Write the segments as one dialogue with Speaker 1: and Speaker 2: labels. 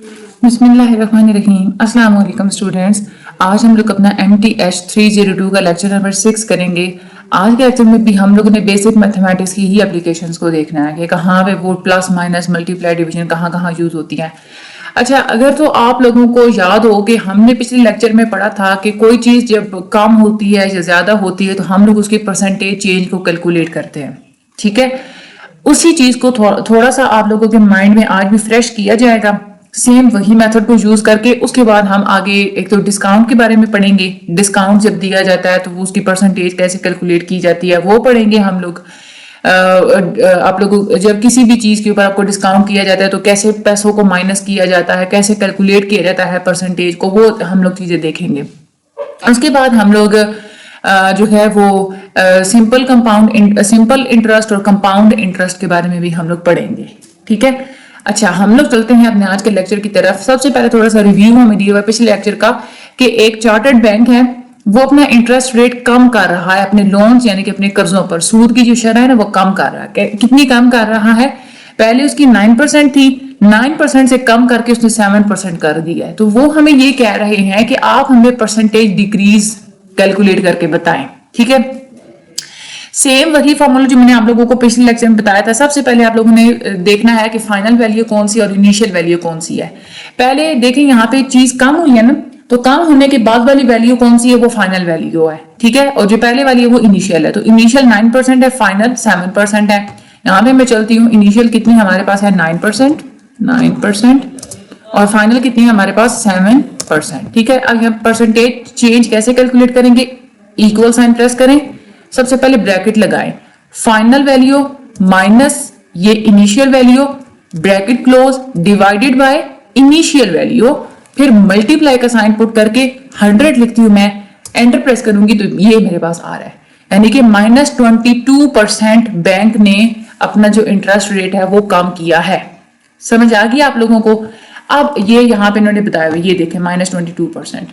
Speaker 1: बिस्मिल्लाहिर्रहमानिर्रहीम। अस्सलाम वालेकुम स्टूडेंट्स। आज हम लोग अपना MTH 302 का लेक्चर नंबर 6 करेंगे। आज के लेक्चर में भी हम लोगों ने बेसिक मैथमेटिक्स की ही एप्लीकेशंस को देखना है कि कहाँ पे वो प्लस माइनस मल्टीप्लाई डिवीजन कहाँ कहाँ यूज होती हैं। अच्छा, अगर तो आप लोगों को याद हो कि हमने पिछले लेक्चर में पढ़ा था कि कोई चीज़ जब कम होती है या ज़्यादा होती है तो हम लोग उसकी परसेंटेज चेंज को कैलकुलेट करते हैं। ठीक है, उसी चीज़ को थोड़ा सा आप लोगों के माइंड में आज भी फ्रेश किया जाएगा। सेम वही मेथड को यूज करके उसके बाद हम आगे एक तो डिस्काउंट के बारे में पढ़ेंगे। डिस्काउंट जब दिया जाता है तो वो उसकी परसेंटेज कैसे कैलकुलेट की जाती है वो पढ़ेंगे हम लोग। आप लोगों जब किसी भी चीज के ऊपर आपको डिस्काउंट किया जाता है तो कैसे पैसों को माइनस किया जाता है, कैसे कैलकुलेट किया जाता है परसेंटेज को, वो हम लोग चीजें देखेंगे। उसके बाद हम लोग जो है वो सिंपल इंटरेस्ट और कंपाउंड इंटरेस्ट के बारे में भी हम लोग पढ़ेंगे। ठीक है, अच्छा हम लोग चलते हैं अपने आज के लेक्चर की तरफ। सबसे पहले थोड़ा सा रिव्यू हमें दिया हुआ पिछले लेक्चर का कि एक चार्टर्ड बैंक है वो अपना इंटरेस्ट रेट कम कर रहा है अपने लोन्स यानी कि अपने कर्जों पर। सूद की जो शरह है ना वो कम कर रहा है। कितनी कम कर रहा है? पहले उसकी 9% थी, 9% से कम करके उसने 7% कर दिया है। तो वो हमें ये कह रहे हैं कि आप हमें परसेंटेज डिक्रीज कैलकुलेट करके बताएं। ठीक है, सेम वही फॉर्मूला जो मैंने आप लोगों को पिछले लेक्चर में बताया था। सबसे पहले आप लोगों ने देखना है कि फाइनल वैल्यू कौन सी और इनिशियल वैल्यू कौन सी है। पहले देखें यहाँ पे चीज कम हुई है ना, तो कम होने के बाद वाली वैल्यू कौन सी है? वो फाइनल वैल्यू है। ठीक है, और जो पहले वाली है वो इनिशियल है। तो इनिशियल 9% है, फाइनल 7% है। यहाँ पे मैं चलती हूँ, इनिशियल कितनी हमारे पास है? 9% और फाइनल कितनी है हमारे पास? 7%। ठीक है, अब यहाँ परसेंटेज चेंज कैसे कैलकुलेट करेंगे? इक्वल साइन प्रेस करें, सबसे पहले ब्रैकेट लगाएं, फाइनल वैल्यू माइनस ये initial value, bracket close, divided by initial value, फिर मल्टीप्लाई का साइन पुट करके 100 लिखती हूं मैं, एंटर प्रेस करूंगी तो ये मेरे पास आ रहा है। यानी कि -22% बैंक ने अपना जो इंटरेस्ट रेट है वो कम किया है। समझ आ गया आप लोगों को? अब ये यहाँ पे इन्होंने बताया हुआ, ये देखें -22%।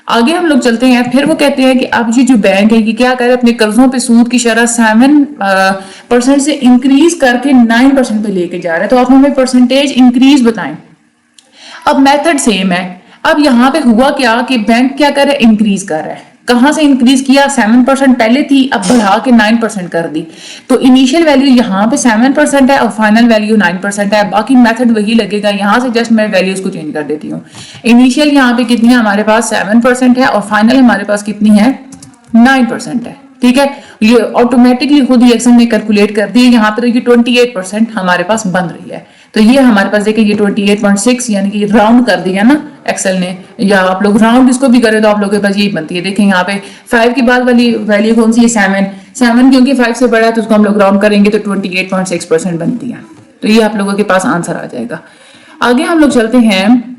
Speaker 1: आगे हम लोग चलते हैं, फिर वो कहते हैं कि अब ये जो बैंक है कि क्या करे, अपने कर्जों पे सूद की शरह 7% से इंक्रीज करके 9% पे लेके जा रहा है। तो आप हमें परसेंटेज इंक्रीज बताएं। अब मेथड सेम है। अब यहाँ पे हुआ क्या कि बैंक क्या कर रहा है? इंक्रीज कर रहा है। कहां से इंक्रीज किया? 7% पहले थी, अब बढ़ा के 9% कर दी। तो इनिशियल वैल्यू यहाँ पे 7% है और फाइनल वैल्यू 9% है। बाकी मेथड वही लगेगा, यहाँ से जस्ट मैं वैल्यूज को चेंज कर देती हूँ। इनिशियल यहाँ पे कितनी है हमारे पास? 7% है और फाइनल हमारे पास कितनी है? 9% है। ठीक है, ये ऑटोमेटिकली खुद ही एक्सेल ने कैलकुलेट कर दी। यहाँ पे तो ये 28% हमारे पास बन रही है। तो ये हमारे पास देखिए ये 28.6 यानी कि राउंड कर दिया ना एक्सेल ने, या आप लोग राउंड इसको भी करें तो आप लोगों के पास यही बनती है। देखें यहाँ पे 5 की बाद वाली वैल्यू कौन सी है? 7 क्योंकि 5 से बड़ा है तो उसको हम लोग राउंड करेंगे तो 28.6% बनती है। तो ये आप लोगों के पास आंसर आ जाएगा। आगे हम लोग चलते हैं,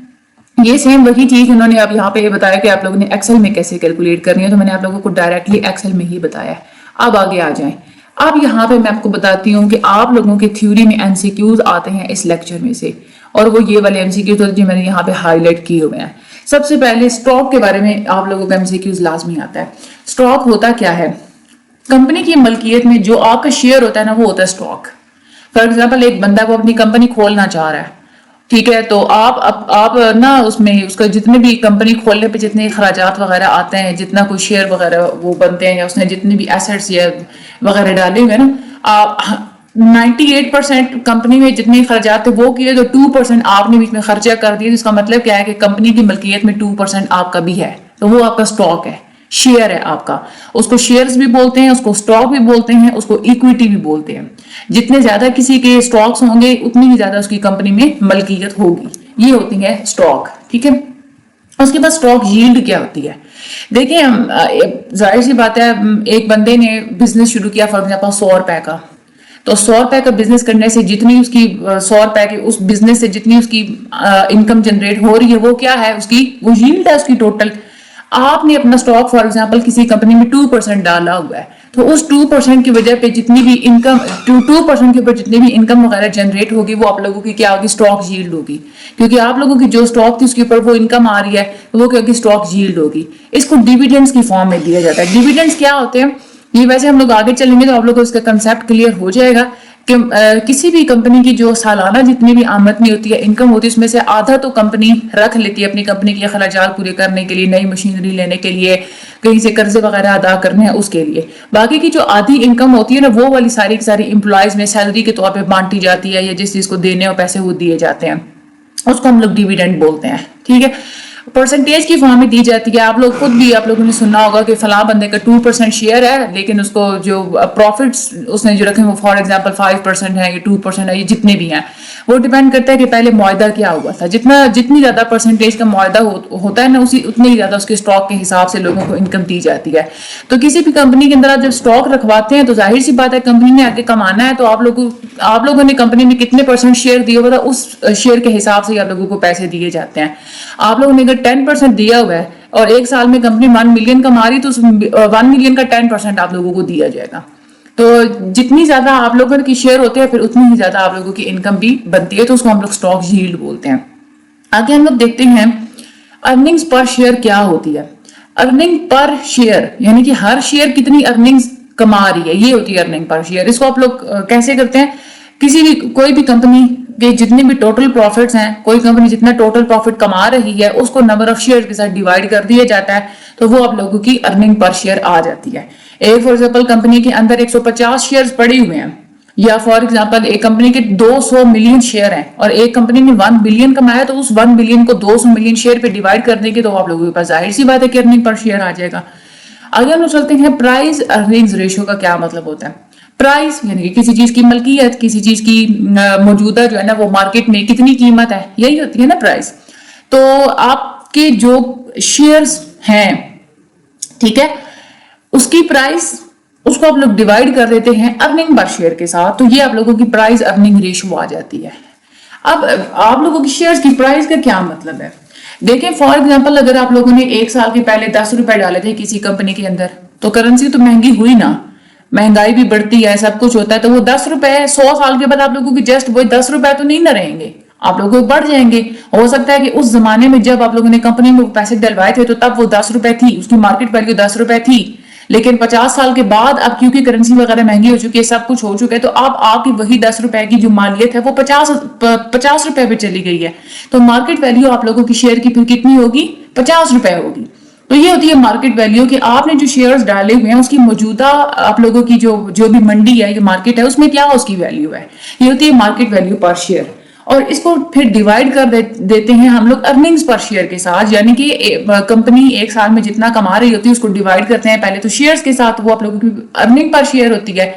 Speaker 1: ये सेम वही चीज उन्होंने अब यहाँ पे बताया कि आप लोगों ने एक्सेल में कैसे कैलकुलेट करनी है। तो मैंने आप लोगों को डायरेक्टली एक्सेल में ही बताया। अब आगे आ जाएं। अब यहाँ पे मैं आपको बताती हूँ कि आप लोगों के थ्योरी में एमसीक्यूज आते हैं इस लेक्चर में से, और वो ये वाले एमसीक्यूज जो मैंने यहाँ पे हाईलाइट किए हुए हैं। सबसे पहले स्टॉक के बारे में आप लोगों का एमसीक्यूज लाजमी आता है। स्टॉक होता क्या है? कंपनी की मलकियत में जो आपका शेयर होता है ना वो होता है स्टॉक। फॉर एग्जाम्पल एक बंदा वो अपनी कंपनी खोलना चाह रहा है, ठीक है, तो आप ना उसमें उसका जितने भी कंपनी खोलने पे जितने खराजात वगैरह आते हैं, जितना कोई शेयर वगैरह वो बनते हैं या उसने जितने भी एसेट्स या वगैरह डाले हुए ना, आप 98% कंपनी में जितने खर्चात थे वो किए, तो 2% आपने बीच में खर्चा कर दिया। इसका मतलब क्या है कि कंपनी की मलकियत में 2% आपका भी है, तो वो आपका स्टॉक है, शेयर है आपका। उसको शेयर्स भी बोलते हैं, उसको स्टॉक भी बोलते हैं, उसको इक्विटी भी बोलते हैं। जितने ज्यादा किसी के स्टॉक्स होंगे उतनी ही ज्यादा उसकी कंपनी में मलकियत होगी। ये होती है स्टॉक। ठीक है, उसके बाद स्टॉक यील्ड क्या होती है? देखिए, जाहिर सी बात है, एक बंदे ने बिजनेस शुरू किया फॉर एग्जाम्पल 100 रुपए का, तो 100 रुपए का बिजनेस करने से जितनी उसकी 100 रुपए के उस बिजनेस से जितनी उसकी इनकम जनरेट हो रही है वो क्या है? उसकी वो यील्ड है उसकी टोटल। आपने अपना स्टॉक फॉर एग्जांपल किसी कंपनी में 2% डाला हुआ है, तो उस 2% की वजह पे जितनी भी इनकम 2% के ऊपर जितनी भी इनकम वगैरह जनरेट होगी वो आप लोगों की क्या होगी? स्टॉक यील्ड होगी। क्योंकि आप लोगों की जो स्टॉक थी उसके ऊपर वो इनकम आ रही है, तो वो क्या होगी? स्टॉक यील्ड होगी। इसको डिविडेंड्स की फॉर्म में दिया जाता है। डिविडेंड्स क्या होते हैं ये वैसे हम लोग आगे चलेंगे तो आप लोगों को इसका कंसेप्ट क्लियर हो जाएगा, कि किसी भी कंपनी की जो सालाना जितनी भी आमदनी होती है, इनकम होती है, उसमें से आधा तो कंपनी रख लेती है अपनी कंपनी के अखराजात पूरे करने के लिए, नई मशीनरी लेने के लिए, कहीं से कर्जे वगैरह अदा करने हैं उसके लिए। बाकी की जो आधी इनकम होती है ना, वो वाली सारी की सारी एम्प्लॉयज में सैलरी के तौर पर बांटी जाती है, या जिस चीज को देने और पैसे वो दिए जाते हैं, उसको हम लोग डिविडेंड बोलते हैं। ठीक है, परसेंटेज की फॉर्म में दी जाती है। आप लोग खुद भी आप लोगों ने सुना होगा कि फला बंदे का 2% शेयर है, लेकिन उसको जो प्रॉफिट्स उसने जो रखे वो फॉर एग्जांपल 5% है, ये 2% है, ये जितने भी हैं, वो डिपेंड करता है कि पहले मुआहदा क्या हुआ था। जितनी ज्यादा परसेंटेज का मुआहदा होता है ना, उतनी ही ज्यादा उसके स्टॉक के हिसाब से लोगों को इनकम दी जाती है। तो किसी भी कंपनी के अंदर आप जब स्टॉक रखवाते हैं तो जाहिर सी बात है कंपनी ने आगे कमाना है, तो आप लोगों ने कंपनी में कितने % शेयर दिया हुआ था, उस शेयर के हिसाब से आप लोगों को पैसे दिए जाते हैं। आप लोगों ने अगर 10% दिया हुआ है और एक साल में कंपनी 1 मिलियन कमा रही, तो उस 1 मिलियन का 10% आप लोगों को दिया जाएगा। तो जितनी ज्यादा आप लोगों की शेयर होते हैं, फिर उतनी ही ज्यादा आप लोगों की इनकम भी बनती है, तो उसको हम लोग स्टॉक यील्ड बोलते हैं। आगे हम लोग देखते हैं अर्निंग्स पर शेयर क्या होती है। अर्निंग पर शेयर यानी कि हर शेयर कितनी अर्निंग्स कमा रही है, ये होती है अर्निंग पर शेयर। इसको आप लोग कैसे करते हैं, कोई भी कंपनी के जितने भी टोटल प्रॉफिट्स हैं, कोई कंपनी जितना टोटल प्रॉफिट कमा रही है उसको नंबर ऑफ शेयर के साथ डिवाइड कर दिया जाता है, तो वो आप लोगों की अर्निंग पर शेयर आ जाती है। एक फॉर एग्जाम्पल कंपनी के अंदर 150 शेयर पड़े हुए हैं, या फॉर एग्जाम्पल एक कंपनी के 200 मिलियन शेयर हैं और एक कंपनी ने 1 बिलियन कमाया, तो उस 1 बिलियन को 200 मिलियन शेयर पे डिवाइड कर देंगे, तो आप लोगों के पास जाहिर सी बात है कि अर्निंग पर शेयर आ जाएगा। आगे हम चलते हैं, प्राइस अर्निंग्स रेशियो का क्या मतलब होता है। प्राइस यानी कि किसी चीज की मलकियत, किसी चीज की मौजूदा जो है ना वो मार्केट में कितनी कीमत है, यही होती है ना प्राइस। तो आपके जो शेयर्स हैं, ठीक है, उसकी प्राइस, उसको आप लोग डिवाइड कर देते हैं अर्निंग पर शेयर के साथ, तो ये आप लोगों की प्राइस अर्निंग रेशियो आ जाती है। अब आप लोगों की शेयर्स की प्राइस का क्या मतलब है, देखें फॉर एग्जांपल अगर आप लोगों ने एक साल के पहले 10 रुपए डाले थे किसी कंपनी के अंदर, तो करेंसी तो महंगी हुई ना, महंगाई भी बढ़ती है, सब कुछ होता है, तो वो 10 रुपए 100 साल के बाद आप लोगों की जस्ट वो 10 रुपए तो नहीं ना रहेंगे, आप लोगों को बढ़ जाएंगे। हो सकता है कि उस जमाने में जब आप लोगों ने कंपनी में पैसे डलवाए थे तो तब वो 10 रुपए थी, उसकी मार्केट वैल्यू 10 रुपए थी, लेकिन 50 साल के बाद अब क्योंकि करेंसी वगैरह महंगी हो चुकी है, सब कुछ हो चुका है, तो अब आपकी वही 10 रुपए की जो मालियत है वो 50 रुपए पे चली गई है, तो मार्केट वैल्यू आप लोगों की शेयर की फिर कितनी होगी, 50 रुपए होगी। तो ये होती है मार्केट वैल्यू कि आपने जो शेयर्स डाले हुए हैं उसकी मौजूदा आप लोगों की जो भी मंडी है, जो मार्केट है, उसमें क्या उसकी वैल्यू है, ये होती है मार्केट वैल्यू पर शेयर। और इसको फिर डिवाइड कर देते हैं हम लोग अर्निंग्स पर शेयर के साथ, यानी कि कंपनी एक साल में जितना कमा रही होती है उसको डिवाइड करते हैं पहले तो शेयर्स के साथ, वो आप लोगों की अर्निंग पर शेयर होती है,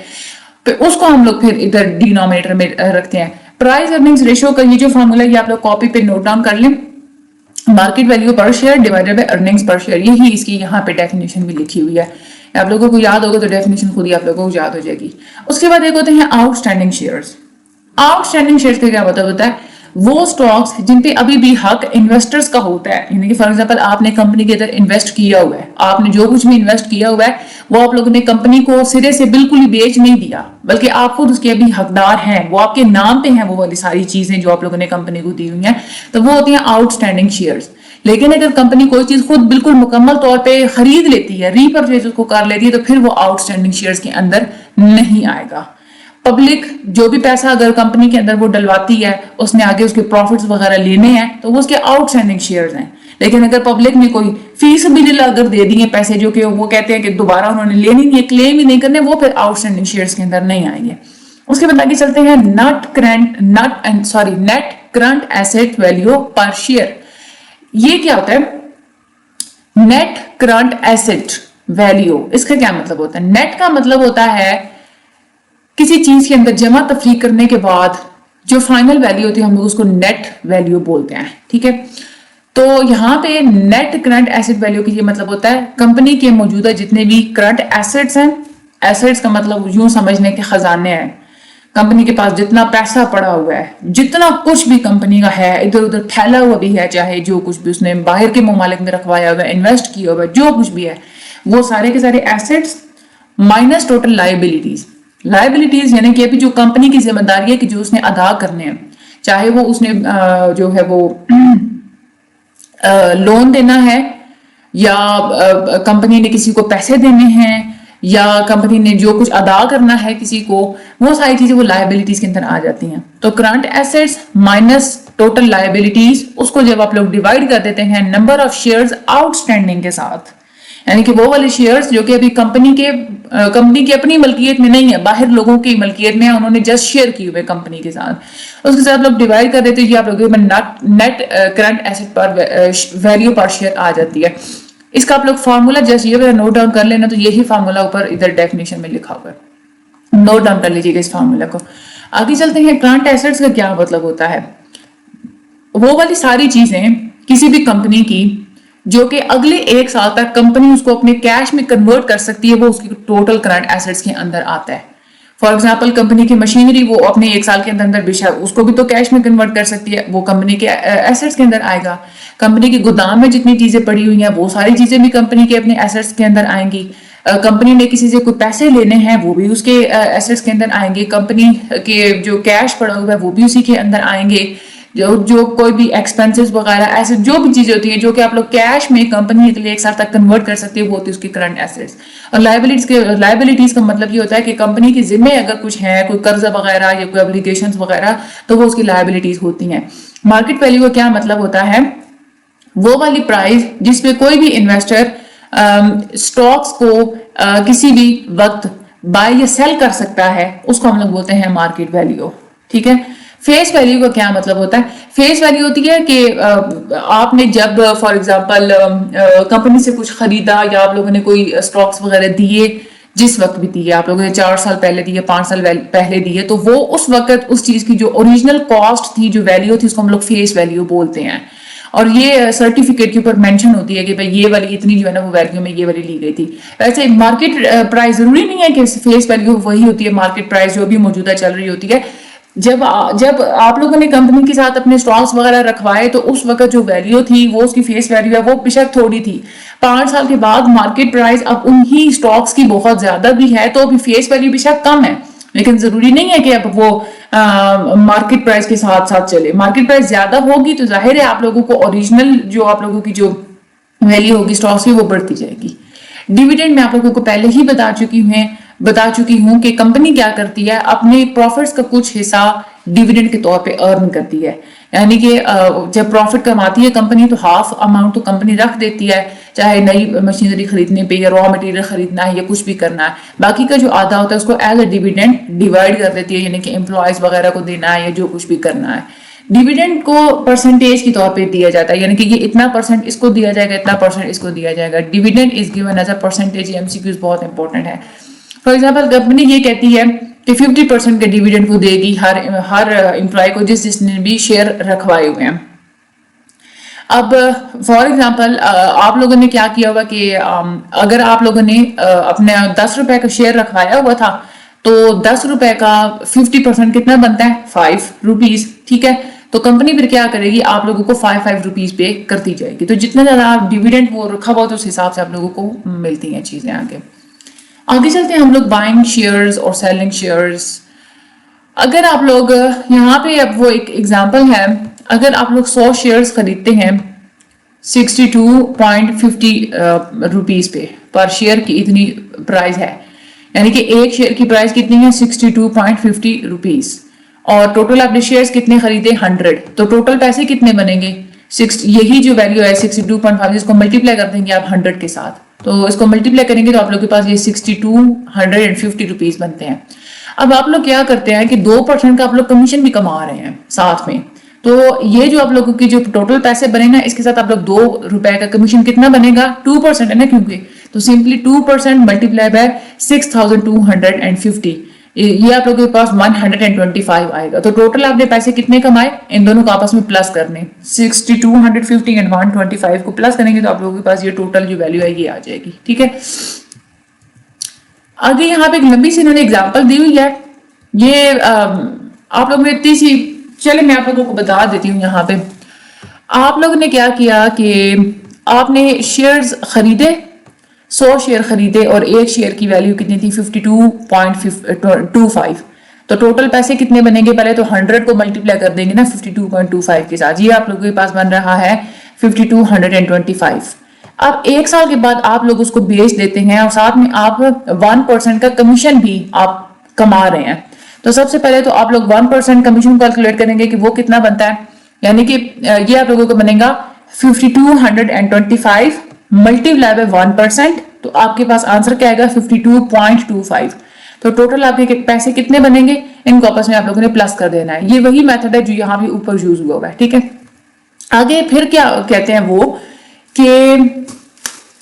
Speaker 1: फिर उसको हम लोग फिर इधर डिनोमिनेटर में रखते हैं। प्राइस अर्निंग्स रेशियो का ये जो फॉर्मूला है आप लोग कॉपी पे नोट डाउन कर लें, मार्केट वैल्यू पर शेयर डिवाइडेड बाय अर्निंग्स पर शेयर, यही इसकी यहाँ पे डेफिनेशन भी लिखी हुई है। आप लोगों को याद होगा तो डेफिनेशन खुद ही आप लोगों को याद हो जाएगी। उसके बाद एक होते हैं आउटस्टैंडिंग शेयर्स। आउटस्टैंडिंग शेयर्स का क्या मतलब होता है, वो स्टॉक्स जिन पे अभी भी हक इन्वेस्टर्स का होता है, यानी कि फॉर एग्जांपल आपने कंपनी के अंदर इन्वेस्ट किया हुआ है, आपने जो कुछ भी इन्वेस्ट किया हुआ है वो आप लोगों ने कंपनी को सिरे से बिल्कुल ही बेच नहीं दिया, बल्कि आप खुद उसके अभी हकदार हैं, वो आपके नाम पे हैं, वो वाली सारी चीजें जो आप लोगों ने कंपनी को दी हुई हैं, तो वो होती हैं आउटस्टैंडिंग शेयर्स। लेकिन अगर कंपनी कोई चीज खुद बिल्कुल मुकम्मल तौर पे खरीद लेती है, रीपरचेज उसको कर लेती है, तो फिर वो आउटस्टैंडिंग शेयर्स के अंदर नहीं आएगा। पब्लिक जो भी पैसा अगर कंपनी के अंदर वो डलवाती है, उसने आगे उसके प्रॉफिट्स वगैरह लेने हैं, तो वो उसके आउटस्टैंडिंग शेयर्स हैं। लेकिन अगर पब्लिक ने कोई फीस बिल अगर दे दिए पैसे जो कि वो कहते हैं कि दोबारा उन्होंने लेनी नहीं है, क्लेम ही नहीं करने, वो फिर आउटस्टैंडिंग शेयर्स के अंदर नहीं आएंगे। उसके बाद आगे चलते हैं नेट करंट एसेट वैल्यू पर शेयर। ये क्या होता है, नेट करंट एसेट वैल्यू, इसका क्या मतलब होता है। नेट का मतलब होता है किसी चीज के अंदर जमा तफरीक करने के बाद जो फाइनल वैल्यू होती है हम लोग उसको नेट वैल्यू बोलते हैं, ठीक है। तो यहाँ पे नेट करंट एसेट वैल्यू की ये मतलब होता है कंपनी के मौजूदा जितने भी करंट एसेट्स हैं, एसेट्स का मतलब यूं समझने के खजाने हैं, कंपनी के पास जितना पैसा पड़ा हुआ है, जितना कुछ भी कंपनी का है, इधर उधर फैला हुआ भी है, चाहे जो कुछ भी उसने बाहर के ममालिक में रखवाया हुआ है, इन्वेस्ट किया हुआ है, जो कुछ भी है, वो सारे के सारे assets minus total liabilities. Liabilities यानी कि अभी जो कंपनी की जिम्मेदारी है कि जो उसने अदा करने हैं, चाहे वो उसने जो है वो लोन देना है, या कंपनी ने किसी को पैसे देने हैं, या कंपनी ने जो कुछ अदा करना है किसी को, वो सारी चीजें वो लायबिलिटीज के अंदर आ जाती हैं। तो current assets minus total liabilities, उसको जब आप लोग डिवाइड कर देते हैं नंबर ऑफ शेयर्स आउटस्टैंडिंग के साथ, यानी कि वो वाले शेयर्स जो कि अभी कंपनी की अपनी मलकियत में नहीं है, बाहर लोगों की मलकियत में है, उन्होंने जस्ट शेयर किए हुए कंपनी के साथ, उसके साथ लोग डिवाइड कर देते हैं, ये आप लोगों के नेट करंट एसेट पर वैल्यू पर शेयर आ जाती है। इसका आप लोग फार्मूला जस्ट ये नोट डाउन कर लेना, तो यही फार्मूला ऊपर इधर डेफिनेशन में लिखा हुआ है, नोट डाउन कर लीजिएगा इस फार्मूला को। आगे चलते हैं, करंट एसेट्स का क्या मतलब होता है। वो वाली सारी चीजें किसी भी कंपनी की जो कि अगले 1 साल तक कंपनी उसको अपने कैश में कन्वर्ट कर सकती है, वो उसकी टोटल करंट एसेट्स के अंदर आता है। फॉर एग्जांपल कंपनी की मशीनरी वो अपने 1 साल के अंदर बेशक उसको भी तो कैश में कन्वर्ट कर सकती है, वो कंपनी के एसेट्स के अंदर आएगा। कंपनी के गोदाम में जितनी चीजें पड़ी हुई हैं वो सारी चीजें भी कंपनी के अपने एसेट्स के अंदर आएंगी। कंपनी ने किसी से कुछ पैसे लेने हैं वो भी उसके एसेट्स के अंदर आएंगे। कंपनी के जो कैश पड़ा हुआ है वो भी उसी के अंदर आएंगे। जो कोई भी एक्सपेंसेस वगैरह ऐसे जो भी चीजें होती है जो कि आप लोग कैश में कंपनी के लिए 1 साल तक कन्वर्ट कर सकते हैं, वो होती है उसकी करंट एसेट्स। और लाइबिलिटीज का मतलब ये होता है कि कंपनी के जिम्मे अगर कुछ है, कोई कर्जा वगैरह या कोई ऑब्लिगेशंस वगैरह, तो वो उसकी लाइबिलिटीज होती हैं। मार्केट वैल्यू का क्या मतलब होता है, वो वाली प्राइस जिसपे कोई भी इन्वेस्टर स्टॉक्स को किसी भी वक्त बाय या सेल कर सकता है, उसको हम लोग बोलते हैं मार्केट वैल्यू। ठीक है। फेस वैल्यू का क्या मतलब होता है, फेस वैल्यू होती है कि आपने जब फॉर एग्जांपल कंपनी से कुछ खरीदा या आप लोगों ने कोई स्टॉक्स वगैरह दिए, जिस वक्त भी दिए, आप लोगों ने 4 साल पहले दिए, 5 साल पहले दिए, तो वो उस वक्त उस चीज की जो ओरिजिनल कॉस्ट थी, जो वैल्यू थी, उसको हम लोग फेस वैल्यू बोलते हैं। और ये सर्टिफिकेट के ऊपर मेंशन होती है कि भाई ये वाली इतनी जो है ना वो वैल्यू में ये वाली ली गई थी। वैसे मार्केट प्राइस जरूरी नहीं है कि फेस वैल्यू वही होती है, मार्केट प्राइस जो भी मौजूदा चल रही होती है। जब आप लोगों ने कंपनी के साथ अपने स्टॉक्स वगैरह रखवाए, तो उस वक्त जो वैल्यू थी वो उसकी फेस वैल्यू है, वो बेशक थोड़ी थी। 5 साल के बाद मार्केट प्राइस अब उन्हीं स्टॉक्स की बहुत ज्यादा भी है, तो अभी फेस वैल्यू बेशक कम है, लेकिन जरूरी नहीं है कि अब वो मार्केट प्राइस के साथ साथ चले। मार्केट प्राइस ज्यादा होगी तो जाहिर है आप लोगों को ओरिजिनल जो आप लोगों की जो वैल्यू होगी स्टॉक्स की, वो बढ़ती जाएगी। डिविडेंड में आप लोगों को पहले ही बता चुकी हूं कि कंपनी क्या करती है, अपने प्रॉफिट्स का कुछ हिस्सा डिविडेंड के तौर पे अर्न करती है। यानी कि जब प्रॉफिट कमाती है कंपनी, तो हाफ अमाउंट तो कंपनी रख देती है, चाहे नई मशीनरी खरीदने पे या रॉ मटेरियल खरीदना है या कुछ भी करना है। बाकी का जो आधा होता है उसको एज अ डिविडेंड डिवाइड कर देती है, यानी कि एम्प्लॉयज वगैरह को देना है या जो कुछ भी करना है। डिविडेंड को परसेंटेज के तौर पे दिया जाता है, यानी कि ये इतना परसेंट इसको दिया जाएगा, इतना परसेंट इसको दिया जाएगा। Dividend is given as a percentage. MCQs बहुत इंपॉर्टेंट है। फॉर एग्जाम्पल कंपनी ये कहती है कि 50% के डिविडेंड वो देगी हर एम्प्लॉय को जिसने भी शेयर रखवाए हुए हैं। अब फॉर एग्जाम्पल आप लोगों ने क्या किया हुआ कि अगर आप लोगों ने अपने 10 रुपए का शेयर रखवाया हुआ था, तो 10 रुपए का 50% कितना बनता है, 5 रुपीज। ठीक है। तो कंपनी फिर क्या करेगी, आप लोगों को 5 रुपीज पे करती जाएगी। तो जितना ज्यादा आप डिविडेंड वो रखा हुआ तो उस हिसाब से आप लोगों को मिलती हैं चीजें। आगे चलते हैं हम लोग बाइंग शेयर्स और सेलिंग शेयर्स। अगर आप लोग यहाँ पे, अब वो एक एग्जांपल है, अगर आप लोग 100 शेयर्स खरीदते हैं 62.50 रुपीज पे, पर शेयर की इतनी प्राइस है, यानी कि एक शेयर की प्राइस कितनी है 62.50 रुपीज, और टोटल आपने शेयर्स कितने खरीदे 100, तो टोटल पैसे कितने बनेंगे, यही जो वैल्यू है 62.5, इसको मल्टीप्लाई कर देंगे आप 100 के साथ, तो इसको मल्टीप्लाई करेंगे तो आप लोग के पास ये 6250 रुपीज बनते हैं। अब आप लोग क्या करते हैं कि 2% का आप लोग कमीशन भी कमा रहे हैं साथ में, तो ये जो आप लोगों की जो टोटल पैसे बने ना, इसके साथ आप लोग 2 रुपए का कमीशन कितना बनेगा, 2% है ना, क्योंकि तो सिंपली 2% मल्टीप्लाई बाय 6250, ये आप लोगों के पास 125 आएगा। तो टोटल आपने पैसे कितने कमाए, इन दोनों को आपस में प्लस करने, 6250 एंड 125 को प्लस करेंगे तो आप लोगों के पास ये टोटल जो वैल्यू है ये आ जाएगी। ठीक है। आगे यहाँ पे एक लंबी सी इन्होंने एग्जांपल दी हुई है, ये आप लोग में इतनी सी, चले मैं आप लोगों को बता देती हूँ। यहाँ पे आप लोगों ने क्या किया कि आपने शेयर्स खरीदे, 100 शेयर खरीदे और एक शेयर की वैल्यू कितनी थी 52.25, तो टोटल पैसे कितने बनेंगे, पहले तो 100 को मल्टीप्लाई कर देंगे ना 52.25 के साथ, ये आप लोगों के पास बन रहा है 5225। अब 1 साल के बाद आप लोग उसको बेच देते हैं और साथ में आप 1% का कमीशन भी आप कमा रहे हैं। तो सबसे पहले तो आप लोग 1% कमीशन कैलकुलेट करेंगे कि वो कितना बनता है, यानी कि ये आप लोगों को बनेगा 5225 मल्टीप्लाई बाय 1%, तो आपके पास आंसर क्या आएगा 52.25। तो टोटल आपके पैसे कितने बनेंगे, इनको आपस में आप लोगों ने प्लस कर देना है। ये वही मेथड है जो यहाँ भी ऊपर यूज हुआ है, ठीक है। आगे फिर क्या कहते हैं वो कि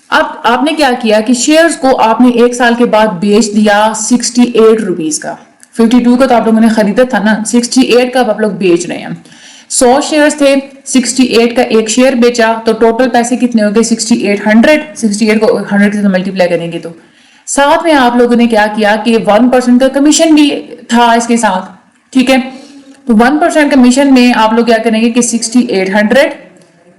Speaker 1: अब आपने क्या किया कि शेयर्स को आपने 1 साल के बाद बेच दिया 68 रुपीज का। 52 का तो आप लोगों ने खरीदा था ना, 68 का आप लोग बेच रहे हैं। 100 शेयर्स थे, 68 का एक शेयर बेचा, तो टोटल पैसे कितने हो गए 68 को 100 से मल्टीप्लाई करेंगे तो साथ में आप लोगों ने क्या किया कि 1% का कमीशन भी था इसके साथ, ठीक है। तो 1% कमीशन में आप लोग क्या करेंगे कि 6800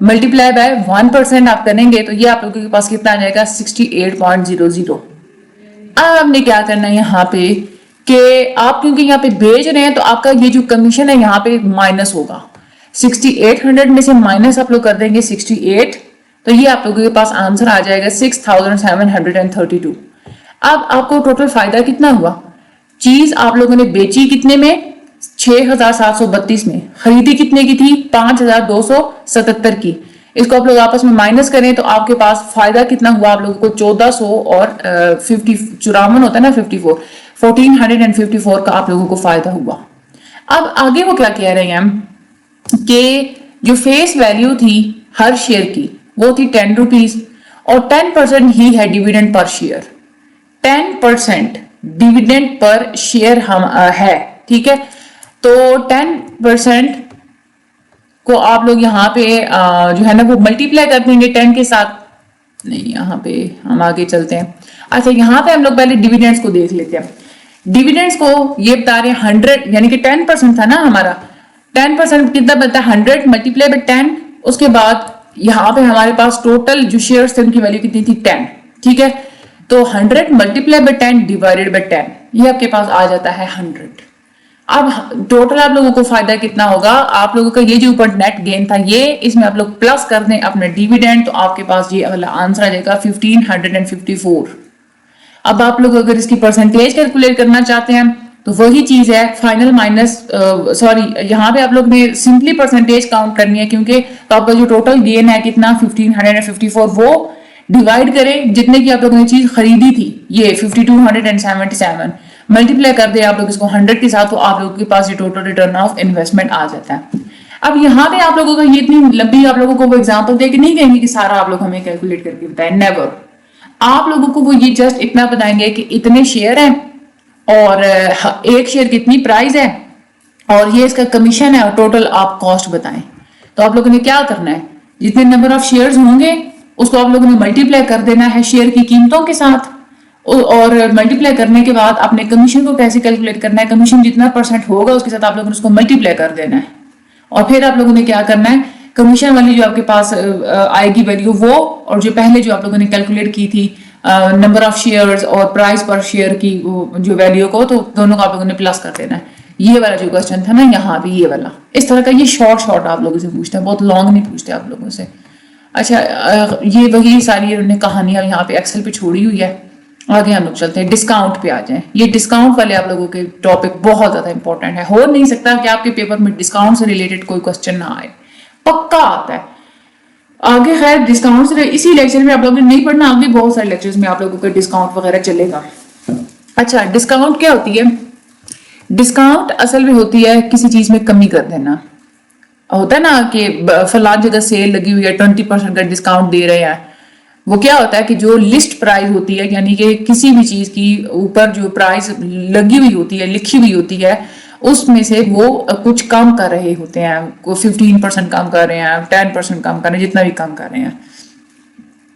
Speaker 1: मल्टीप्लाई बाय 1% आप करेंगे तो ये आप लोगों के पास कितना आ जाएगा 68.00। अब आपने क्या करना है यहाँ पे कि आप क्योंकि यहाँ पे बेच रहे हैं तो आपका ये जो कमीशन है यहाँ पे माइनस होगा। 6800 में से माइनस आप लोग कर देंगे 68, तो ये आप लोगों के पास आंसर आ जाएगा 6732। अब आपको टोटल फायदा कितना हुआ, चीज आप लोगों ने बेची कितने में 6732 में, खरीदी कितने की थी 5277 की। इसको आप लोग आपस में माइनस करें तो आपके पास फायदा कितना हुआ आप लोगों को 1400 और 54 होता है ना 54, 1454 का आप लोगों को फायदा हुआ। अब आगे वो क्या कह रहे हैं कि जो फेस वैल्यू थी हर शेयर की वो थी 10 रुपीज और 10% ही है dividend per share. 10% dividend per share हम है, ठीक है। तो 10% को आप लोग यहाँ पे जो है ना वो मल्टीप्लाई कर देंगे 10 के साथ। नहीं, यहाँ पे हम आगे चलते हैं। अच्छा, यहाँ पे हम लोग पहले डिविडेंड्स को देख लेते हैं। डिविडेंड्स को ये बता रहे हैं 100, यानी कि 10% था ना हमारा, 10% कितना बनता है 100 मल्टीप्लाई बाय 10। उसके बाद यहाँ पे हमारे पास टोटल जो शेयर्स थे उनकी वैल्यू कितनी थी 10, ठीक है। तो 100 मल्टीप्लाई बाय 10 डिवाइडेड बाय 10, ये आपके पास आ जाता है 100। अब टोटल आप लोगों को फायदा कितना होगा, आप लोगों का ये जो ऊपर नेट गेन था ये, इसमें आप लोग प्लस कर दें अपना डिविडेंड तो आपके पास ये वाला आंसर आ जाएगा 1554। अब आप लोग अगर इसकी परसेंटेज कैलकुलेट करना चाहते हैं तो वही चीज है फाइनल माइनस सॉरी, यहाँ पे आप लोग ने सिंपली परसेंटेज काउंट करनी है क्योंकि तो आपका जो टोटल गेन है कितना 1554, वो डिवाइड करें जितने की आप लोगों ने चीज खरीदी थी ये 5277 मल्टीप्लाई कर दे आप लोग इसको 100 के साथ, तो आप लोगों के पास ये टोटल रिटर्न ऑफ इन्वेस्टमेंट आ जाता है। अब यहाँ पे आप लोगों का ये इतनी लंबी आप लोगों को वो एग्जांपल दे के नहीं कहेंगे कि सारा आप लोग हमें कैलकुलेट करके बताएं, नेवर। आप लोगों को वो ये जस्ट इतना बताएंगे कि इतने शेयर हैं और एक शेयर की इतनी प्राइस है और ये इसका कमीशन है और टोटल आप कॉस्ट बताएं। तो आप लोगों ने क्या करना है, जितने नंबर ऑफ शेयर्स होंगे उसको आप लोगों ने मल्टीप्लाई कर देना है शेयर की कीमतों के साथ, और मल्टीप्लाई करने के बाद अपने कमीशन को कैसे कैलकुलेट करना है, कमीशन जितना % होगा उसके साथ आप लोगों ने उसको मल्टीप्लाई कर देना है। और फिर आप लोगों ने क्या करना है, कमीशन वाली जो आपके पास आएगी वैल्यू वो, और जो पहले जो आप लोगों ने कैलकुलेट की थी नंबर ऑफ शेयर्स और प्राइस पर शेयर की जो वैल्यू को, तो दोनों को आप लोगों ने प्लस कर देना है। ये वाला जो क्वेश्चन था ना यहाँ पे ये वाला, इस तरह का ये शॉर्ट आप लोगों से पूछते हैं, बहुत लॉन्ग नहीं पूछते आप लोगों से। अच्छा, ये वही सारी उन्होंने कहानियां यहाँ पे एक्सेल पे छोड़ी हुई है। आगे हम लोग चलते हैं, डिस्काउंट पे आ जाएं। ये डिस्काउंट वाले आप लोगों के टॉपिक बहुत ज्यादा इंपॉर्टेंट है, हो नहीं सकता कि आपके पेपर में डिस्काउंट से रिलेटेड कोई क्वेश्चन ना आए, पक्का आता है। आगे खैर डिस्काउंट से इसी लेक्चर में आप लोगों ने नहीं पढ़ना, आगे बहुत सारे लेक्चर्स में आप लोगों का डिस्काउंट वगैरह चलेगा। अच्छा, डिस्काउंट क्या होती है? डिस्काउंट असल में होती है किसी चीज में कमी कर देना। होता है ना कि फलान जगह सेल लगी हुई है 20% का डिस्काउंट दे रहे हैं, वो क्या होता है कि जो लिस्ट प्राइस होती है, यानी कि किसी भी चीज की ऊपर जो प्राइस लगी हुई होती है, लिखी हुई होती है, उसमें से वो कुछ कम कर रहे होते हैं, 15% कम कर रहे हैं, 10% कम कर रहे हैं, जितना भी कम कर रहे हैं।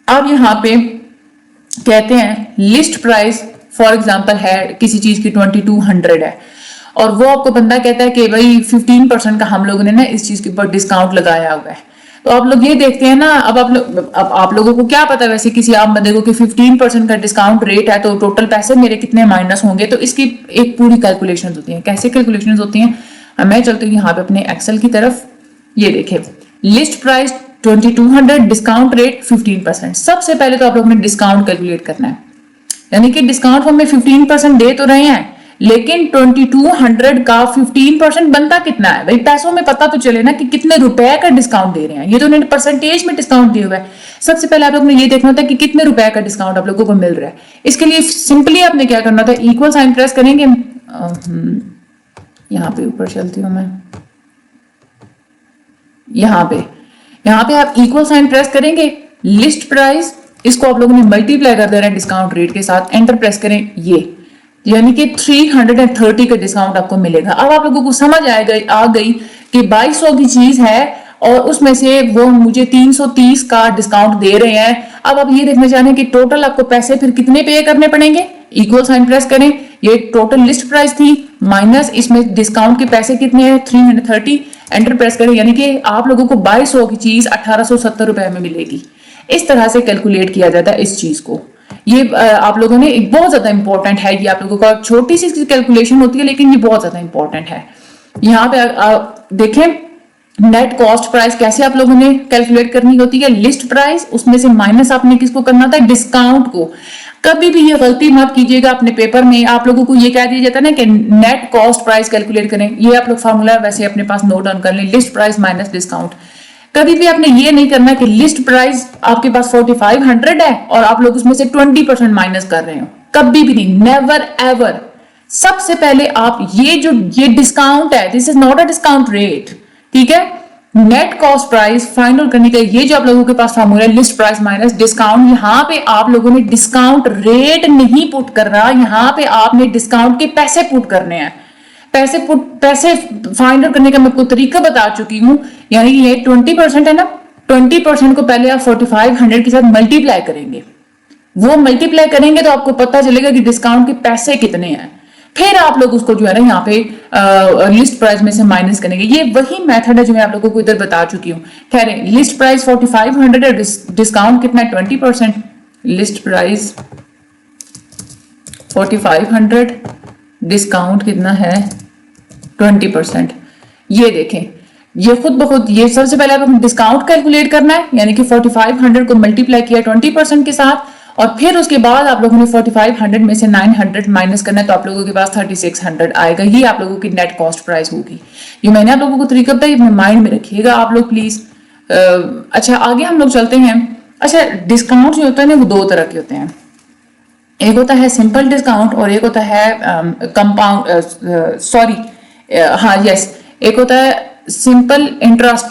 Speaker 1: अब यहाँ पे कहते हैं लिस्ट प्राइस फॉर एग्जांपल है किसी चीज की 2200 है और वो आपको बंदा कहता है कि भाई 15% का हम लोगों ने ना इस चीज के ऊपर डिस्काउंट लगाया हुआ है। तो आप लोग ये देखते हैं ना, अब आप लोगों को क्या पता वैसे किसी आम बंदे को कि 15% का डिस्काउंट रेट है तो टोटल पैसे मेरे कितने माइनस होंगे। तो इसकी एक पूरी कैलकुलेशन होती है। कैसे कैलकुलेशन होती हैं, मैं चलती हूँ यहाँ पे अपने एक्सेल की तरफ। ये देखें, लिस्ट प्राइस 2200 डिस्काउंट रेट 15%। सबसे पहले तो आप लोगों ने डिस्काउंट कैलकुलेट करना है, यानी कि डिस्काउंट हमें 15% दे तो रहे हैं, लेकिन 2200 का 15% बनता कितना है भाई, पैसों में पता तो चले ना कि कितने रुपए का डिस्काउंट दे रहे हैं। ये तो उन्होंने परसेंटेज में डिस्काउंट दिया हुआ है। सबसे पहले आप लोगों ने ये देखना होता है कि कितने रुपए का डिस्काउंट आप लोगों को मिल रहा है। इसके लिए सिंपली आपने क्या करना था, इक्वल साइन प्रेस करेंगे, यहाँ पे ऊपर चलती हूँ मैं, यहाँ पे आप इक्वल साइन प्रेस करेंगे, लिस्ट प्राइस, इसको आप लोगों ने मल्टीप्लाई कर देना है डिस्काउंट रेट के साथ, एंटर प्रेस करें, ये यानी कि 330 का डिस्काउंट आपको मिलेगा। अब आप लोगों को समझ आ गई कि 2200 की चीज है और उसमें से वो मुझे 330 का डिस्काउंट दे रहे हैं। अब आप ये देखना चाह रहे हैं कि टोटल आपको पैसे फिर कितने पे करने पड़ेंगे, इक्वल साइन प्रेस करें, ये टोटल लिस्ट प्राइस थी माइनस इसमें डिस्काउंट के पैसे कितने हैं 330, एंटर प्रेस करें, यानी कि आप लोगों को 2200 की चीज 1870 रुपए में मिलेगी। इस तरह से कैलकुलेट किया जाता है इस चीज को। ये आप लोगों ने बहुत ज्यादा इंपॉर्टेंट है, ये आप लोगों का छोटी सी कैलकुलेशन होती है लेकिन ये बहुत ज्यादा इंपॉर्टेंट है। यहाँ पे देखें नेट कॉस्ट प्राइस कैसे आप लोगों ने कैलकुलेट करनी होती है, लिस्ट प्राइस उसमें से माइनस आपने किसको करना था, डिस्काउंट को। कभी भी ये गलती मत कीजिएगा अपने पेपर में, आप लोगों को ये कह दिया जाता है ना कि नेट कॉस्ट प्राइस कैलकुलेट करें, ये आप लोग फार्मूला वैसे अपने पास नोट डाउन कर लें, लिस्ट प्राइस माइनस डिस्काउंट। कभी भी आपने ये नहीं करना कि लिस्ट प्राइस आपके पास 4500 है और आप लोग उसमें से 20% माइनस कर रहे हो, कभी भी नहीं, नेवर एवर। सबसे पहले आप ये डिस्काउंट है, this is not a discount rate, ठीक है। Net cost price find out करने के लिए ये जो आप लोगों के पास फार्मूला है, लिस्ट प्राइस माइनस डिस्काउंट, यहाँ पे आप लोगों ने डिस्काउंट रेट नहीं पुट करना, यहाँ पे आपने डिस्काउंट के पैसे पुट करने हैं। पैसे फाइंड आउट करने का मैं आपको तरीका बता चुकी हूँ, यानी ये 20% है ना, 20% को पहले आप 4500 के साथ मल्टीप्लाई करेंगे, वो मल्टीप्लाई करेंगे तो आपको पता चलेगा कि डिस्काउंट के पैसे कितने हैं, फिर आप लोग उसको जो है ना यहाँ पे लिस्ट प्राइस में से माइनस करेंगे। ये वही मेथड है जो मैं आप लोगों को इधर बता चुकी हूँ। खैर लिस्ट प्राइस 4500 है, डिस्काउंट कितना है 20%, लिस्ट प्राइस 4500, डिस्काउंट कितना है 20%। ये देखें, ये खुद ब खुद, ये सबसे पहले आप डिस्काउंट कैलकुलेट करना है, यानी कि 4500 को मल्टीप्लाई किया 20% के साथ, और फिर उसके बाद आप लोगों ने 4500 में से 900 माइनस करना है, तो आप लोगों के पास 3600 आएगा। ये आप लोगों की नेट कॉस्ट प्राइस होगी। ये मैंने आप लोगों को तरीका बताया, अपने माइंड में रखिएगा आप लोग प्लीज। अच्छा आगे हम लोग चलते हैं। अच्छा डिस्काउंट जो होता है ना वो दो तरह के होते हैं, एक होता है सिंपल डिस्काउंट और एक होता है कंपाउंड एक होता है सिंपल इंटरेस्ट,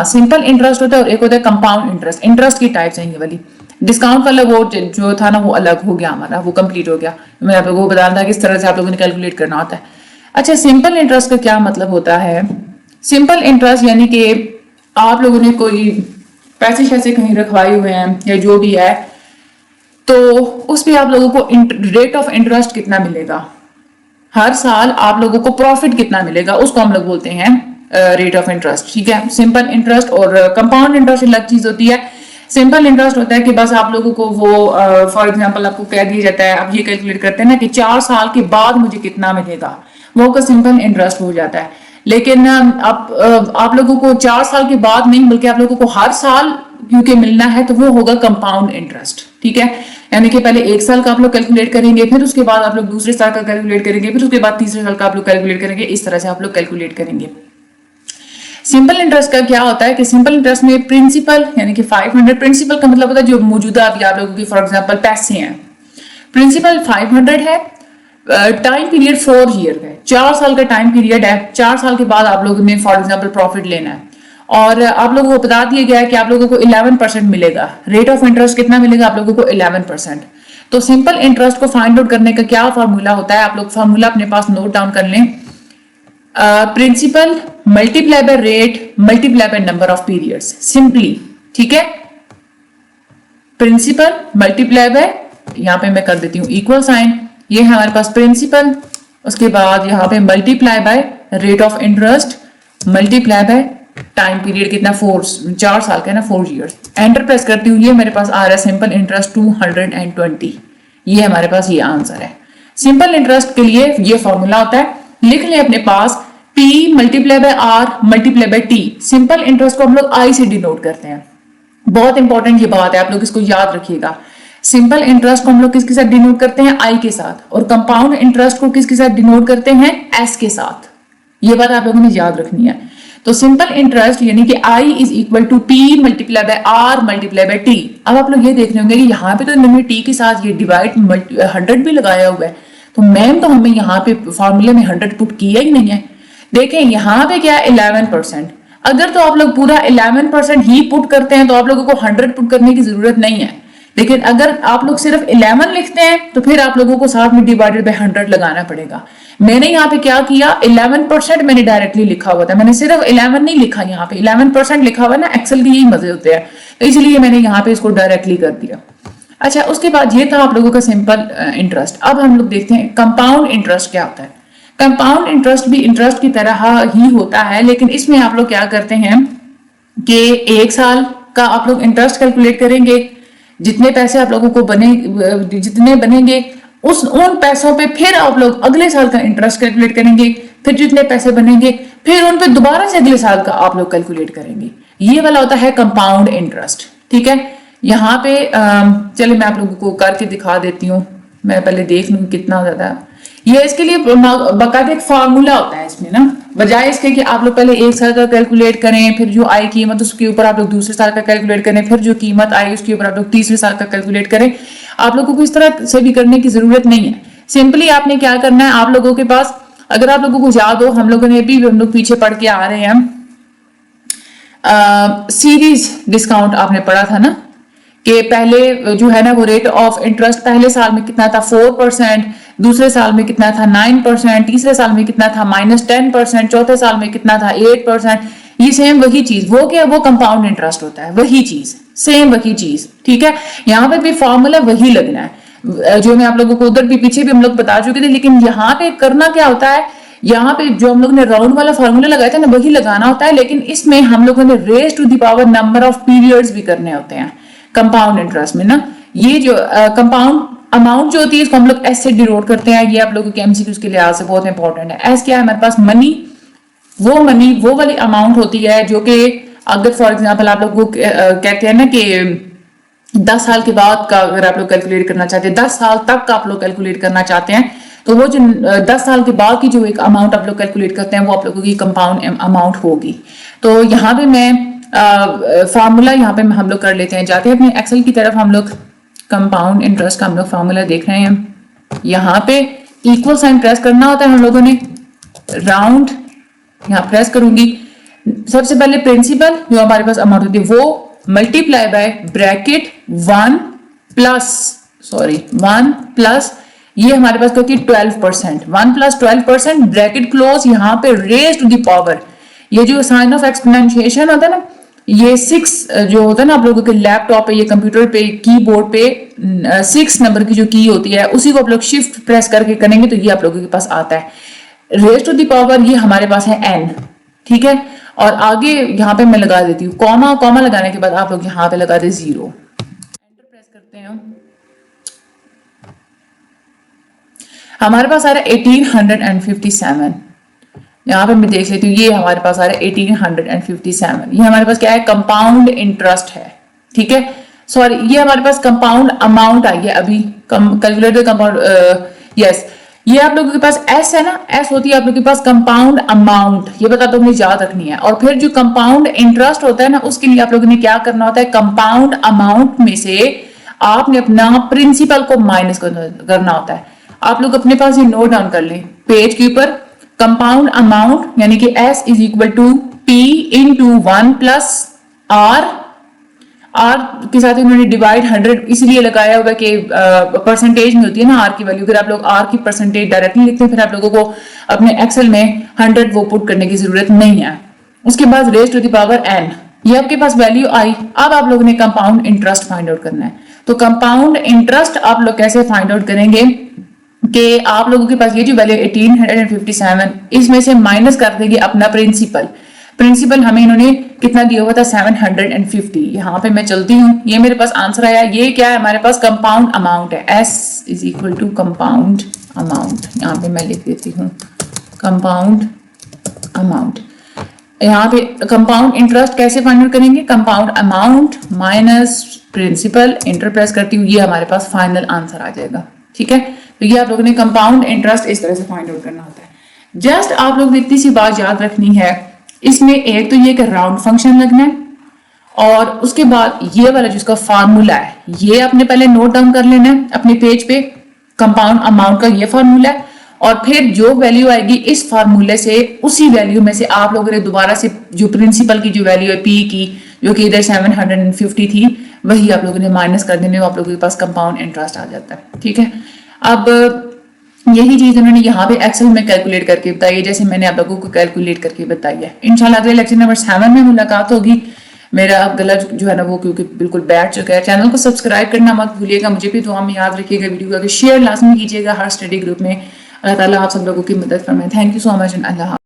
Speaker 1: सिंपल इंटरेस्ट होता है और एक होता है कंपाउंड इंटरेस्ट। इंटरेस्ट की टाइप्स हैं ये वाली। डिस्काउंट वाला वो जो था ना वो अलग हो गया हमारा, वो कंप्लीट हो गया। मैं आप लोगों को बताना था किस तरह से आप लोगों ने कैलकुलेट करना होता है। अच्छा सिंपल इंटरेस्ट का क्या मतलब होता है, सिंपल इंटरेस्ट यानी कि आप लोगों ने कोई पैसे शैसे कहीं रखवाए हुए हैं या जो भी है, तो उस पर आप लोगों को रेट ऑफ इंटरेस्ट कितना मिलेगा, हर साल आप लोगों को प्रॉफिट कितना मिलेगा, उसको हम लोग बोलते हैं रेट ऑफ इंटरेस्ट, ठीक है। सिंपल इंटरेस्ट और कंपाउंड इंटरेस्ट अलग चीज होती है। सिंपल इंटरेस्ट होता है कि बस आप लोगों को वो फॉर एग्जांपल आपको कह दिया जाता है, आप ये कैलकुलेट करते हैं ना कि 4 साल के बाद मुझे कितना मिलेगा, वो का सिंपल इंटरेस्ट हो जाता है। लेकिन आप लोगों को 4 साल के बाद नहीं बल्कि आप लोगों को हर साल क्योंकि मिलना है, तो वो होगा कंपाउंड इंटरेस्ट, ठीक है। यानी कि पहले 1 साल का आप लोग कैलकुलेट करेंगे, फिर उसके बाद आप लोग दूसरे साल का कैलकुलेट करेंगे, फिर उसके बाद तीसरे साल का आप लोग कैलकुलेट करेंगे, इस तरह से आप लोग कैलकुलेट करेंगे। सिंपल इंटरेस्ट का क्या होता है कि सिंपल इंटरेस्ट में प्रिंसिपल यानी कि 500, प्रिंसिपल का मतलब होता है जो मौजूदा अभी आप लोगों की फॉर एग्जांपल पैसे हैं, प्रिंसिपल 500 है, टाइम पीरियड 4 ईयर है, 4 साल का टाइम पीरियड है। 4 साल के बाद आप लोगों ने फॉर एग्जांपल प्रॉफिट लेना है और आप लोगों को बता दिया गया है कि आप लोगों को 11% मिलेगा, रेट ऑफ इंटरेस्ट कितना मिलेगा आप लोगों को 11%। तो सिंपल इंटरेस्ट को फाइंड आउट करने का क्या फार्मूला होता है, आप लोग फार्मूला अपने पास नोट डाउन कर लें, principal multiply by rate multiply by number of periods, simply, ठीक है। प्रिंसिपल मल्टीप्लाई बाय, यहाँ पे मैं कर देती हूँ इक्वल साइन, ये है हमारे पास प्रिंसिपल, उसके बाद यहाँ पे multiply by rate of interest multiply by time period कितना 4 साल का है ना, 4 ईयर्स। एंटर प्रेस करती हूँ, ये मेरे पास आ रहा है सिंपल इंटरेस्ट 220, ये हमारे पास ये आंसर है। सिंपल इंटरेस्ट के लिए ये फॉर्मूला होता है, लिख लें अपने पास, P P multiply by R multiply by T। Simple interest को हम लोग I से डिनोट करते हैं। बहुत इंपॉर्टेंट ये बात है, आप लोग इसको याद रखिएगा। सिंपल इंटरेस्ट को हम लोग किसके साथ डिनोट करते हैं? I के साथ। और कंपाउंड इंटरेस्ट को किसके साथ डिनोट करते हैं? S के साथ। ये बात आप लोगों ने याद रखनी है। तो सिंपल इंटरेस्ट यानी कि I is equal to P multiply by R multiply by T। अब आप लोग ये देख रहे होंगे कि यहाँ पे तो इन्होंने T के साथ ये डिवाइड 100 भी लगाया हुआ है, तो मैम तो हमें यहाँ पे फॉर्मूले में 100 पुट किया ही नहीं है। देखें यहाँ पे क्या है 11%। अगर तो आप लोग पूरा 11% ही पुट करते हैं तो आप लोगों को 100 पुट करने की जरूरत नहीं है। लेकिन अगर आप लोग सिर्फ 11 लिखते हैं तो फिर आप लोगों को साथ में डिवाइडेड बाय 100 लगाना पड़ेगा। मैंने यहाँ पे क्या किया, 11% मैंने डायरेक्टली लिखा हुआ था, मैंने सिर्फ 11 नहीं लिखा, यहाँ पे 11% लिखा हुआ ना, एक्सेल के यही मजे होते हैं, तो इसलिए मैंने यहाँ पे इसको डायरेक्टली कर दिया। अच्छा, उसके बाद ये था आप लोगों का सिंपल इंटरेस्ट। अब हम लोग देखते हैं कंपाउंड इंटरेस्ट क्या होता है। कंपाउंड इंटरेस्ट भी इंटरेस्ट की तरह ही होता है, लेकिन इसमें आप लोग क्या करते हैं कि 1 साल का आप लोग इंटरेस्ट कैलकुलेट करेंगे, जितने पैसे आप लोगों को जितने बनेंगे उन पैसों पे फिर आप लोग अगले साल का इंटरेस्ट कैलकुलेट करेंगे, फिर जितने पैसे बनेंगे फिर उन पे दोबारा से अगले साल का आप लोग कैलकुलेट करेंगे। ये वाला होता है कंपाउंड इंटरेस्ट। ठीक है, यहाँ पे चलिए मैं आप लोगों को करके दिखा देती हूँ। मैं पहले देख लूँ कितना ज्यादा ये, इसके लिए बाकायदा एक फार्मूला होता है इसमें ना, बजाय इसके कि आप लोग पहले 1 साल का कैलकुलेट करें, फिर जो आई कीमत उसके ऊपर आप लोग दूसरे साल का कैलकुलेट करें, फिर जो कीमत आई उसके ऊपर आप लोग तीसरे साल का कैलकुलेट करें। आप लोगों को इस तरह से भी करने की जरूरत नहीं है। सिंपली आपने क्या करना है, आप लोगों के पास अगर आप लोगों को याद हो, हम लोगों ने भी हम लोग पीछे पढ़ के आ रहे हैं, सीरीज डिस्काउंट आपने पढ़ा था ना, कि पहले जो है ना वो रेट ऑफ इंटरेस्ट पहले साल में कितना था 4%, दूसरे साल में कितना था 9%, तीसरे साल में कितना था -10%, चौथे साल में कितना था 8%। ये सेम वही चीज, वो क्या, वो कंपाउंड इंटरेस्ट होता है, वही चीज, सेम वही चीज। ठीक है, यहाँ पे भी फॉर्मूला वही लगना है जो मैं आप लोगों को उधर भी पीछे भी हम लोग बता चुके थे, लेकिन यहाँ पे करना क्या होता है, यहाँ पे जो हम लोग ने राउंड वाला फॉर्मूला लगाया था ना वही लगाना होता है, लेकिन इसमें हम लोगों ने raise to the power number of periods भी करने होते हैं कंपाउंड इंटरेस्ट में ना। ये जो कंपाउंड अमाउंट जो होती है इसको हम लोग एस से डिनोट करते हैं। ये आप लोगों के एमसीक्यूज के लिहाज से बहुत इंपॉर्टेंट है। एस क्या है हमारे पास, मनी वो वाली अमाउंट होती है जो कि अगर फॉर एग्जांपल आप लोग को कहते हैं ना कि 10 साल के बाद का अगर आप लोग कैलकुलेट करना चाहते हैं, 10 साल तक का आप लोग कैलकुलेट करना चाहते हैं, तो वो जो 10 साल के बाद की जो एक अमाउंट आप लोग कैलकुलेट करते हैं वो आप लोगों की कंपाउंड अमाउंट होगी। तो यहाँ पे मैं फार्मूला यहाँ पे हम लोग कर लेते हैं, जाते हैं अपने एक्सेल की तरफ। हम लोग कंपाउंड इंटरेस्ट का हम लोग फार्मूला देख रहे हैं। यहाँ पे इक्वल साइन प्रेस करना होता है हम लोगों ने, राउंड यहाँ प्रेस करूंगी। सबसे पहले प्रिंसिपल जो हमारे पास अमाउंट होती है वो मल्टीप्लाई बाय ब्रैकेट 1 प्लस ये हमारे पास क्योंकि 12%, 1 प्लस 12% ब्रैकेट क्लोज, यहाँ पे रेज टू द पावर, ये जो साइन ऑफ एक्सपोनेंशिएशन होता है ना, ये 6 जो होता है ना आप लोगों के लैपटॉप पे, ये कंप्यूटर पे, कीबोर्ड पे 6 नंबर की जो की होती है उसी को आप लोग शिफ्ट प्रेस करके करेंगे तो ये आप लोगों के पास आता है। रेज टू द पावर ये हमारे पास है n। ठीक है, और आगे यहाँ पे मैं लगा देती हूँ कॉमा लगाने के बाद आप लोग यहाँ पे लगा दे 0, एंटर प्रेस करते हैं। हमारे पास आ रहा है 1857। यहाँ पे मैं देख लेती हूँ, ये हमारे पास आ रहा है 1857। ये हमारे पास क्या है, कंपाउंड इंटरेस्ट है। ठीक है, सॉरी ये हमारे पास कंपाउंड अमाउंट आई है अभी, कैलकुलेटेड कंपाउंड यस। ये आप लोगों के पास एस है ना, एस होती है आप लोगों के पास कंपाउंड अमाउंट, ये बता दो हमें याद रखनी है। और फिर जो कंपाउंड इंटरेस्ट होता है ना उसके लिए आप लोगों ने क्या करना होता है, कंपाउंड अमाउंट में से आपने अपना प्रिंसिपल को माइनस करना होता है। आप लोग अपने पास ये नोट डाउन कर लें पेज के ऊपर, कंपाउंड अमाउंट यानी कि S is equal to P into 1 plus R के साथ उन्होंने डिवाइड 100 इसलिए लगाया हुआ कि परसेंटेज में होती है ना R की वैल्यू। अगर आप लोग R की परसेंटेज डायरेक्टली लिखते हैं फिर आप लोगों को अपने एक्सेल में 100 वो पुट करने की जरूरत नहीं है। उसके बाद raise to the power n, ये आपके पास वैल्यू आई। अब आप लोगों ने कंपाउंड इंटरेस्ट फाइंड आउट करना है। तो कंपाउंड इंटरेस्ट आप लोग कैसे फाइंड आउट करेंगे कि आप लोगों के पास ये जो वैल्यू 1857 इसमें से माइनस कर देंगे अपना प्रिंसिपल हमें इन्होंने कितना दिया हुआ था 750। यहाँ पे मैं चलती हूँ, ये मेरे पास आंसर आया। ये क्या है हमारे पास, कंपाउंड अमाउंट है। S is equal to compound amount, यहाँ पे मैं लिख देती हूँ कंपाउंड अमाउंट। यहाँ पे कंपाउंड इंटरेस्ट कैसे फाइंड आउट करेंगे, compound amount minus principal, enter press करती हूँ, ये हमारे पास फाइनल आंसर आ जाएगा। ठीक है, तो ये आप लोगों ने कंपाउंड इंटरेस्ट इस तरह से फाइंड आउट करना होता है। जस्ट आप लोग इतनी सी बात याद रखनी है, इसमें एक तो ये कि राउंड फंक्शन लगना है, और उसके बाद ये वाला जिसका फार्मूला है ये आपने पहले नोट डाउन कर लेना है अपने पेज पे, कंपाउंड अमाउंट का ये फार्मूला है, और फिर जो वैल्यू आएगी इस फार्मूले से, उसी वैल्यू में से आप लोगों ने दोबारा से जो प्रिंसिपल की जो वैल्यू है पी की, जो कि इधर 750 थी, वही आप लोगों ने माइनस कर देने, आप लोगों के पास कंपाउंड इंटरेस्ट आ जाता है। ठीक है, अब यही चीज उन्होंने यहाँ पे एक्सेल में कैलकुलेट करके बताई है, जैसे मैंने आप लोगों को कैलकुलेट करके बताई है। इंशाल्लाह अगले लेक्चर नंबर 7 में मुलाकात होगी। मेरा अब गला जो है ना वो क्योंकि बिल्कुल बैठ चुका है। चैनल को सब्सक्राइब करना मत भूलिएगा, मुझे भी दुआ में याद रखिएगा, वीडियो का शेयर लाजमी कीजिएगा हर स्टडी ग्रुप में। अल्लाह ताला आप सब लोगों की मदद फरमाए। Thank you so much and Allah.